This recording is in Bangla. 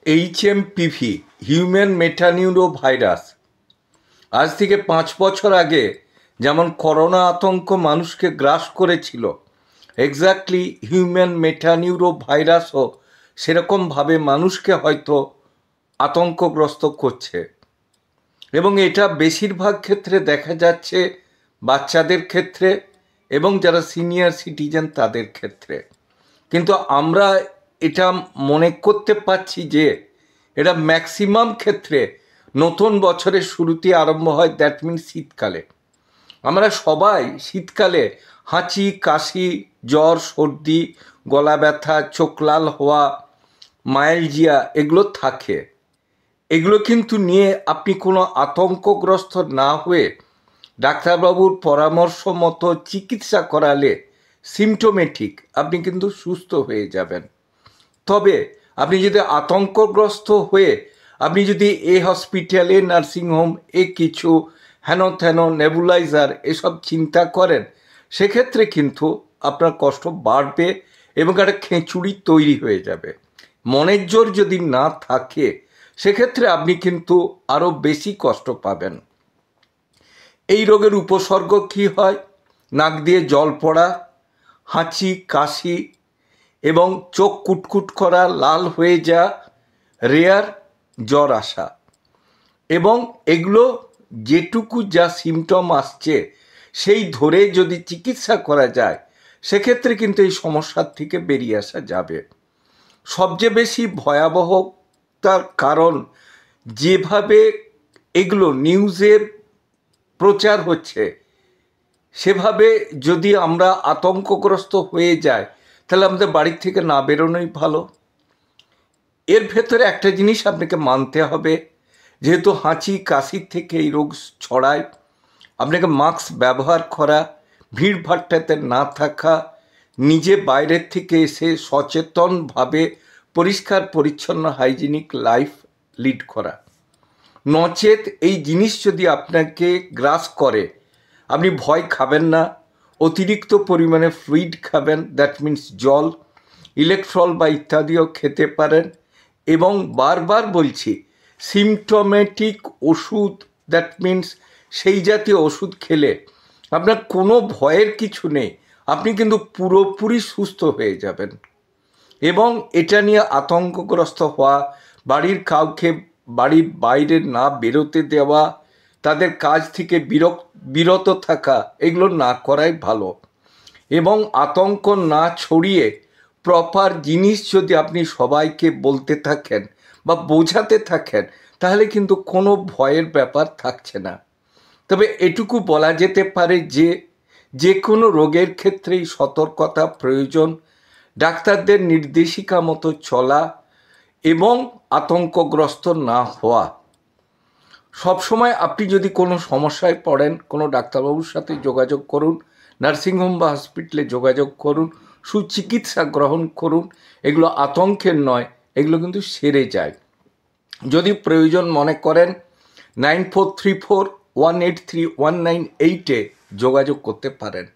HMPV হিউম্যান মেটানিউরো ভাইরাস আজ থেকে 5 বছর আগে যেমন করোনা আতঙ্ক মানুষকে গ্রাস করেছিল, এক্স্যাক্টলি হিউম্যান মেটানিউরো ভাইরাসও সেরকমভাবে মানুষকে হয়তো আতঙ্কগ্রস্ত করছে। এবং এটা বেশিরভাগ ক্ষেত্রে দেখা যাচ্ছে বাচ্চাদের ক্ষেত্রে এবং যারা সিনিয়র সিটিজেন তাদের ক্ষেত্রে। কিন্তু আমরা এটা মনে করতে পারছি যে এটা ম্যাক্সিমাম ক্ষেত্রে নতুন বছরের শুরুতে আরম্ভ হয়, দ্যাট মিনস শীতকালে। আমরা সবাই শীতকালে হাঁচি, কাশি, জ্বর, সর্দি, গলা ব্যথা, চোখ লাল হওয়া, মায়ালজিয়া এগুলো থাকে। এগুলো কিন্তু নিয়ে আপনি কোনো আতঙ্কগ্রস্ত না হয়ে ডাক্তারবাবুর পরামর্শ মতো চিকিৎসা করালে সিমটোমেটিক আপনি কিন্তু সুস্থ হয়ে যাবেন। তবে আপনি যদি আতঙ্কগ্রস্ত হয়ে আপনি যদি হসপিটালে, নার্সিংহোম কিছু হেন তেন নেবুলাইজার এসব চিন্তা করেন, সেক্ষেত্রে কিন্তু আপনার কষ্ট বাড়বে এবং একটা খেঁচুড়ি তৈরি হয়ে যাবে। মনের জোর যদি না থাকে সেক্ষেত্রে আপনি কিন্তু আরও বেশি কষ্ট পাবেন। এই রোগের উপসর্গ কি হয়? নাক দিয়ে জল পড়া, হাঁচি, কাশি এবং চোখ কুটকুট করা, লাল হয়ে যাওয়া, রেয়ার জ্বর আসা। এবং এগুলো যেটুকু যা সিমটম আসছে সেই ধরে যদি চিকিৎসা করা যায় সেক্ষেত্রে কিন্তু এই সমস্যার থেকে বেরিয়ে আসা যাবে। সবচেয়ে বেশি ভয়াবহতার কারণ যেভাবে এগুলো নিউজে প্রচার হচ্ছে, সেভাবে যদি আমরা আতঙ্কগ্রস্ত হয়ে যাই তাহলে আমাদের বাড়ির থেকে না বেরোনোই ভালো। এর ভেতরে একটা জিনিস আপনাকে মানতে হবে, যেহেতু হাঁচি কাশির থেকে এই রোগ ছড়ায়, আপনাকে মাস্ক ব্যবহার করা, ভিড়ভাট্টাতে না থাকা, নিজে বাইরের থেকে এসে সচেতনভাবে পরিষ্কার পরিচ্ছন্ন হাইজিনিক লাইফ লিড করা। নচেত এই জিনিস যদি আপনাকে গ্রাস করে, আপনি ভয় খাবেন না, অতিরিক্ত পরিমাণে ফ্লুইড খাবেন, দ্যাট মিন্স জল, ইলেকট্রল বা ইত্যাদিও খেতে পারেন। এবং বারবার বলছি, সিমটোমেটিক ওষুধ, দ্যাট মিন্স সেই জাতীয় ওষুধ খেলে আপনার কোনো ভয়ের কিছু নেই, আপনি কিন্তু পুরোপুরি সুস্থ হয়ে যাবেন। এবং এটা নিয়ে আতঙ্কগ্রস্ত হওয়া, বাড়ির কাউকে বাড়ির বাইরে না বেরোতে দেওয়া, তাদের কাজ থেকে বিরত থাকা, এগুলো না করাই ভালো। এবং আতঙ্ক না ছড়িয়ে প্রপার জিনিস যদি আপনি সবাইকে বলতে থাকেন বা বোঝাতে থাকেন তাহলে কিন্তু কোনো ভয়ের ব্যাপার থাকছে না। তবে এটুকু বলা যেতে পারে যে কোনো রোগের ক্ষেত্রেই সতর্কতা প্রয়োজন, ডাক্তারদের নির্দেশিকা মতো চলা এবং আতঙ্কগ্রস্ত না হওয়া। সবসময় আপনি যদি কোনো সমস্যায় পড়েন, কোনো ডাক্তারবাবুর সাথে যোগাযোগ করুন, নার্সিংহোম বা হসপিটালে যোগাযোগ করুন, সুচিকিৎসা গ্রহণ করুন। এগুলো আতঙ্কের নয়, এগুলো কিন্তু সেরে যায়। যদি প্রয়োজন মনে করেন 9434183198 যোগাযোগ করতে পারেন।